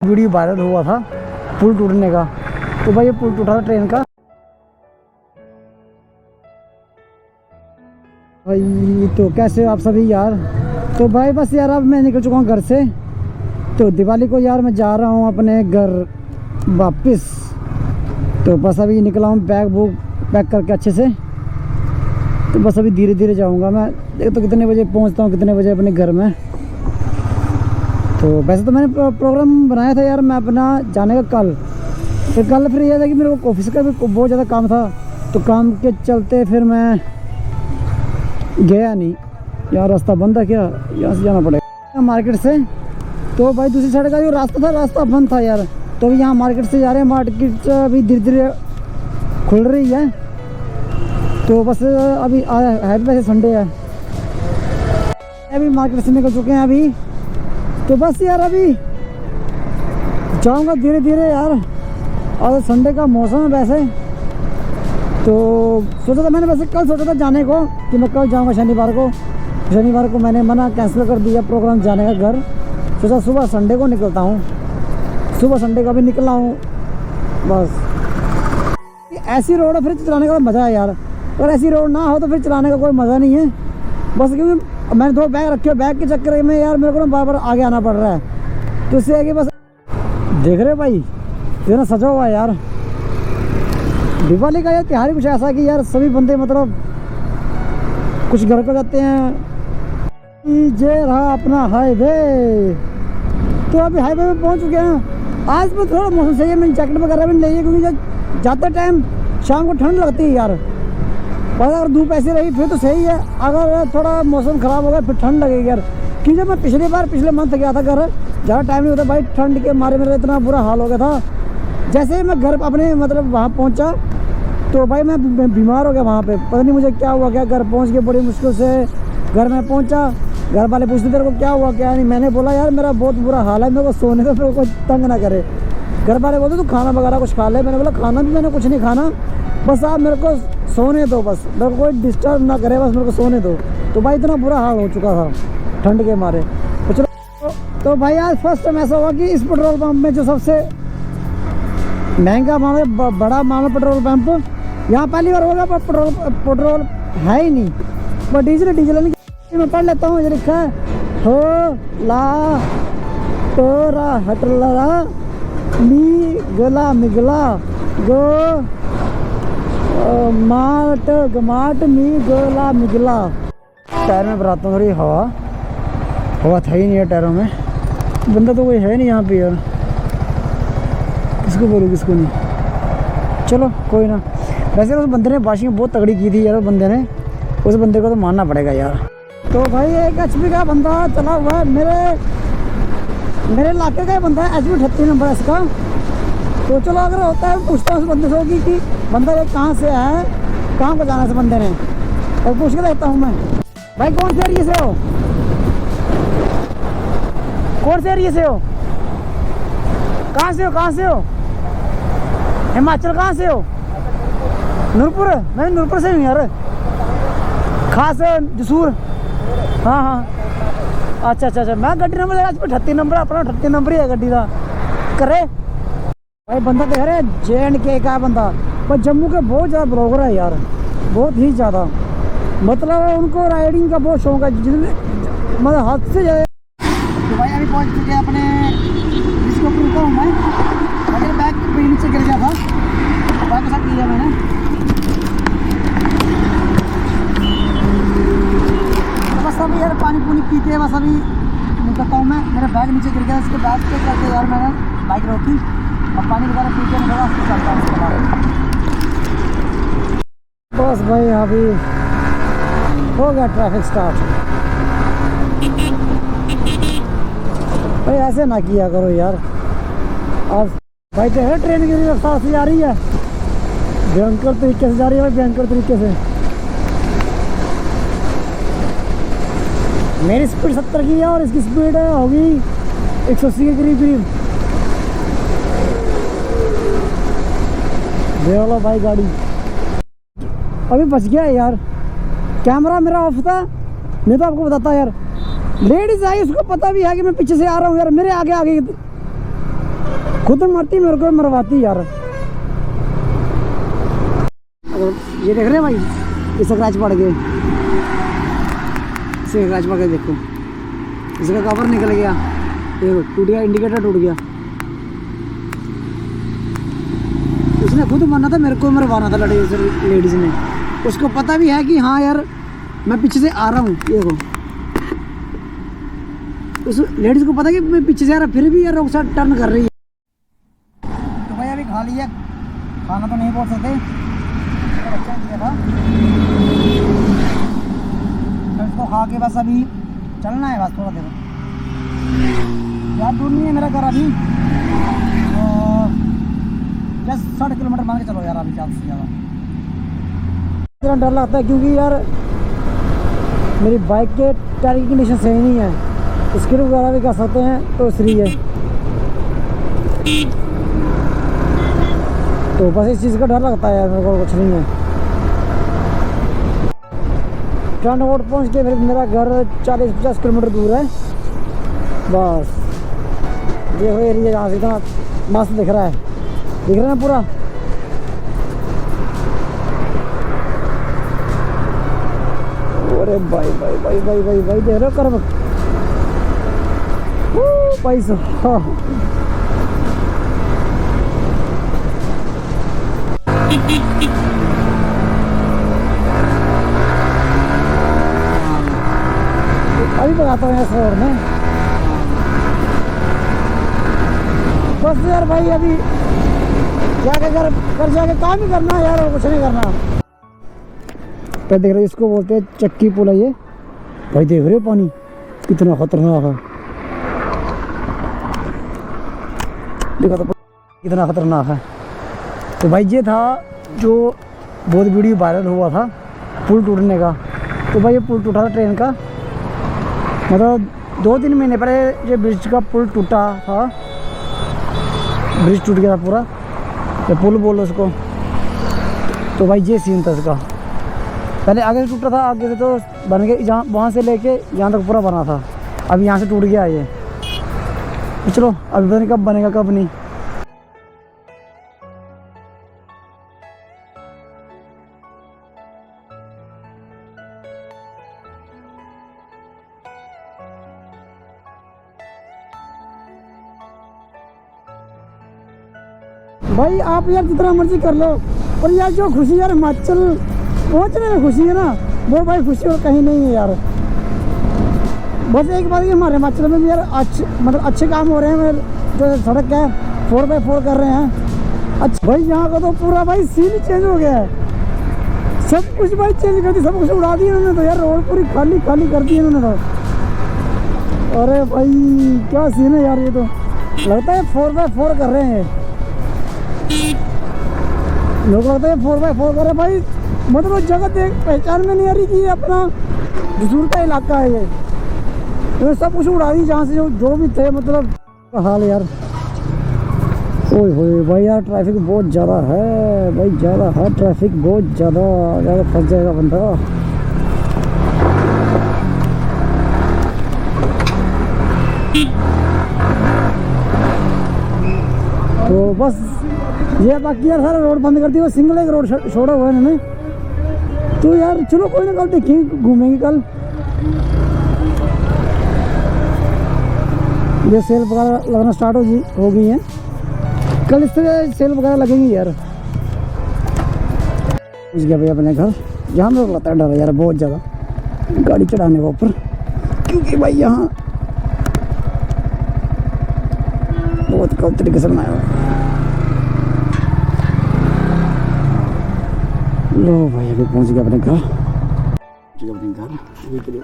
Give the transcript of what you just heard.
Video viral हुआ था पुल टूटने का। तो भाई ये पुल टूटा था ट्रेन का। भाई तो कैसे हो आप सभी यार। तो भाई बस यार अब मैं निकल चुका हूँ घर से। तो दिवाली को यार मैं जा रहा हूँ अपने घर वापस। तो बस अभी निकला हूँ बैग वूग पैक करके अच्छे से। तो बस अभी धीरे धीरे जाऊँगा मैं। देख तो कितने बजे पहुँचता हूँ कितने बजे अपने घर में। तो वैसे तो मैंने प्रोग्राम बनाया था यार मैं अपना जाने का कल। फिर यह था कि मेरे को ऑफिस का भी बहुत ज़्यादा काम था। तो काम के चलते फिर मैं गया नहीं यार। रास्ता बंद है क्या, यहाँ से जाना पड़ेगा मार्केट से। तो भाई दूसरी साइड का जो रास्ता बंद था यार। तो अभी यहाँ मार्केट से जा रहे हैं। मार्केट अभी धीरे धीरे खुल रही है। तो बस अभी है वैसे संडे है। अभी मार्केट से निकल चुके हैं अभी। तो बस यार अभी जाऊंगा धीरे धीरे यार। और संडे का मौसम है वैसे। तो सोचा था मैंने वैसे कल सोचा था जाने को कि मैं कल जाऊंगा शनिवार को। शनिवार को मैंने मना कैंसिल कर दिया प्रोग्राम जाने का घर। सोचा सुबह संडे को निकलता हूँ। सुबह संडे का भी निकला हूँ बस। ऐसी रोड है फिर चलाने का मज़ा है यार। अगर ऐसी रोड ना हो तो फिर चलाने का कोई मज़ा नहीं है। बस क्योंकि मैंने दो बैग रखे बैग के चक्कर में यार मेरे को ना बार बार आगे आना पड़ रहा है। तो इससे है कि बस देख रहे भाई ये ना सजा हुआ है यार। दिवाली का यार त्योहार कुछ ऐसा कि यार सभी बंदे मतलब कुछ घर को जाते हैं। ये रहा अपना हाईवे। तो अभी हाईवे में पहुंच चुके हैं। आज भी थोड़ा मौसम सही है। मैंने जैकेट वगैरह भी नहीं है क्योंकि जाते टाइम शाम को ठंड लगती है यार। बस अगर धूप ऐसी रही फिर तो सही है। अगर थोड़ा मौसम ख़राब हो गया फिर ठंड लगेगी यार। क्योंकि जब मैं पिछले मंथ गया था घर ज़्यादा टाइम नहीं होता भाई। ठंड के मारे मेरा इतना बुरा हाल हो गया था। जैसे ही मैं घर अपने मतलब वहाँ पहुँचा तो भाई मैं बीमार हो गया वहाँ पे। पता नहीं मुझे क्या हुआ क्या। घर पहुँच के बड़ी मुश्किल से घर में पहुँचा। घर वाले पूछते तेरे को क्या हुआ क्या नहीं। मैंने बोला यार मेरा बहुत बुरा हाल है। मेरे को सोने का मेरे को तंग ना करे। घर वाले बोलते तू खाना वगैरह कुछ खा ले। मैंने बोला खाना भी मैंने कुछ नहीं खाना। बस आप मेरे को सोने दो। बस मेरे को कोई डिस्टर्ब ना करे। बस मेरे को सोने दो। तो भाई इतना बुरा हाल हो चुका था ठंड के मारे। तो चलो तो भाई आज फर्स्ट टाइम ऐसा हुआ कि इस पेट्रोल पंप में जो सबसे महंगा मामला बड़ा मामला पेट्रोल पंप यहाँ पहली बार होगा। पर पेट्रोल है ही नहीं। पर डीजल मैं पढ़ लेता हूँ। लिखा है हो ला तोरा हटला मी गला मिगला गो माट गमाट मी गोला मिगला। टायर में भराता हूँ थोड़ी हवा था ही नहीं है टायरों में। बंदा तो कोई है नहीं यहाँ पे यार। किसको बोलूँ किसको नहीं। चलो कोई ना। वैसे उस बंदे ने वाशिंग बहुत तगड़ी की थी यार। उस बंदे को तो मानना पड़ेगा यार। तो भाई एक HP का बंदा चला हुआ है मेरे इलाके का ही बंदा है। HP 38 नंबर है इसका। तो चलो अगर होता है पूछता हूँ उस बंदे से कि बंदा ये कहाँ से है कहाँ को जाना है इस बंदे ने। और पूछ के देखता हूँ मैं भाई कौन से एरिए से हो कहाँ से हो हिमाचल कहाँ से हो। नूरपुर। मैं नूरपुर से हूँ यार। खास जसूर। हाँ अच्छा मैं गड्डी नंबर 38 नंबर अपना 38 नंबर ही है गड्डी का करे। भाई बंदा देख रहे JNK का बंदा। पर जम्मू के बहुत ज़्यादा ब्लॉगर है यार। बहुत ही ज़्यादा मतलब उनको राइडिंग का बहुत शौक है मतलब हाथ से ज़्यादा। तो भाई अभी पहुँच चुके हैं अपने जिसको रुका हूँ मैं। अगर बैग नीचे गिर गया था बैग के साथ लिया मैंने। तो बस अभी यार पानी पी के बस अभी निकलता हूँ मैं। मेरा बैग नीचे गिर गया। इसके बैग के चलते यार मैंने बाइक रोकी और पानी वगैरह पी के थोड़ा चलता हूँ उसके बाद। बस भाई अभी हो गया ट्रैफिक स्टार्ट। भाई ऐसे ना किया करो यार। और भाई तो है ट्रेन की रफ्तार से जा रही है भयंकर तरीके से जा रही है भाई भयंकर तरीके से। मेरी स्पीड 70 की है और इसकी स्पीड होगी 180 के करीब। देख लो भाई गाड़ी अभी बच गया है यार। कैमरा मेरा ऑफ था। मैं तो आपको बताता यार लेडीज आई उसको पता भी है कि मैं पीछे से आ रहा हूँ यार। मेरे आगे खुद मरती मेरे को मरवाती यार। अगर ये देख रहे हैं भाई, इसका क्रैच पड़ गए, इसका क्रैच पड़ गया, देखो इसका कवर निकल गया, देखो टूट गया, इंडिकेटर टूट गया। उसने खुद मरना था, मेरे को मरवाना था लेडीज ने। उसको पता भी है कि हाँ यार मैं पीछे से आ रहा हूँ, देखो उस लेडीज को पता है कि मैं पीछे से आ रहा, फिर भी यार रोड साइड टर्न कर रही है। तो भाई अभी खा लिया, खाना तो नहीं बोल सकते, बच्चा दिया था तो इसको खा के बस अभी चलना है, बस थोड़ा देर यार, दूर नहीं है मेरा घर अभी, बस 60 किलोमीटर मान के चलो यार, अभी ज़्यादा से ज़्यादा। इतना डर लगता है क्योंकि यार मेरी बाइक के टायर की कंडीशन सही नहीं है, स्किड वगैरह भी कर सकते हैं तो सही है। तो बस इस चीज़ का डर लगता है यार, मेरे को कुछ नहीं है। ट्रेंड रोड पहुँच के मेरा घर 40-50 किलोमीटर दूर है बस। ये वो एरिया जहाँ से इतना मस्त दिख रहा है, दिख रहा है पूरा। अरे भाई भाई भाई भाई भाई भाई देख रहे हो कर पैसा अभी बताता हूँ इस रोड में बस यार भाई। अभी जाके घर जाके काम ही करना है यार, और कुछ नहीं करना। तो देख रहे इसको बोलते हैं चक्की पुल है ये भाई, देख रहे हो पानी कितना खतरनाक है, देखो तो कितना खतरनाक है। तो भाई ये था जो बहुत वीडियो वायरल हुआ था पुल टूटने का। तो भाई ये पुल टूटा था ट्रेन का, मतलब 2-3 महीने पहले ये ब्रिज का पुल टूटा था, ब्रिज टूट गया था पूरा, ये पुल बोलो उसको। तो भाई ये सीन था इसका, पहले आगे से टूटा था, आगे से तो बन गया, जहाँ वहाँ से लेके यहाँ तक पूरा बना था, अब यहाँ से टूट गया ये। तो चलो अभी पता नहीं कब बनेगा कब नहीं। भाई आप यार जितना मर्जी कर लो, और यार जो खुशी यार हिमाचल पहुंचने में खुशी है ना, वो भाई खुशी और कहीं नहीं है यार। बस एक बात कि हमारे हिमाचल में भी यार मतलब अच्छे काम हो रहे हैं, जो सड़क है 4x4 कर रहे हैं। अच्छा भाई यहाँ का तो पूरा भाई सीन चेंज हो गया है, सब कुछ भाई चेंज कर दी, सब कुछ उड़ा दिया इन्होंने तो यार, रोड पूरी खाली खाली कर दी इन्होंने तो। अरे भाई क्या सीन है यार, ये तो लगता है 4x4 कर रहे हैं लोग, लगता है 4x4 कर रहे भाई। मतलब जगह देख पहचान में नहीं आ रही कि ये अपना दूर का इलाका है ये, तो सब कुछ उड़ा दी जहाँ से जो भी थे, मतलब हाल यार। ओए होए भाई यार ट्रैफिक बहुत ज़्यादा है भाई, ज़्यादा है ट्रैफिक, बहुत ज़्यादा फंस जाएगा बंदा। तो बस ये बाकी यार सारा रोड बंद कर दिया, सिंगल एक रोड छोड़ा हुआ है इन्होंने। तो यार चलो कोई ना, कल देखेंगे, घूमेंगे कल। ये सेल वगैरह लगना स्टार्ट हो गई हैं, कल इस तरह सेल वगैरह लगेंगी यार। पहुँच गया भाई अपने घर, जहाँ में लगता है डर यार बहुत ज़्यादा गाड़ी चढ़ाने के ऊपर, क्योंकि भाई यहाँ बहुत कम तरीके से बनाया हुआ। लो भाई अभी पहुँच गया अपने घर, ये के लिए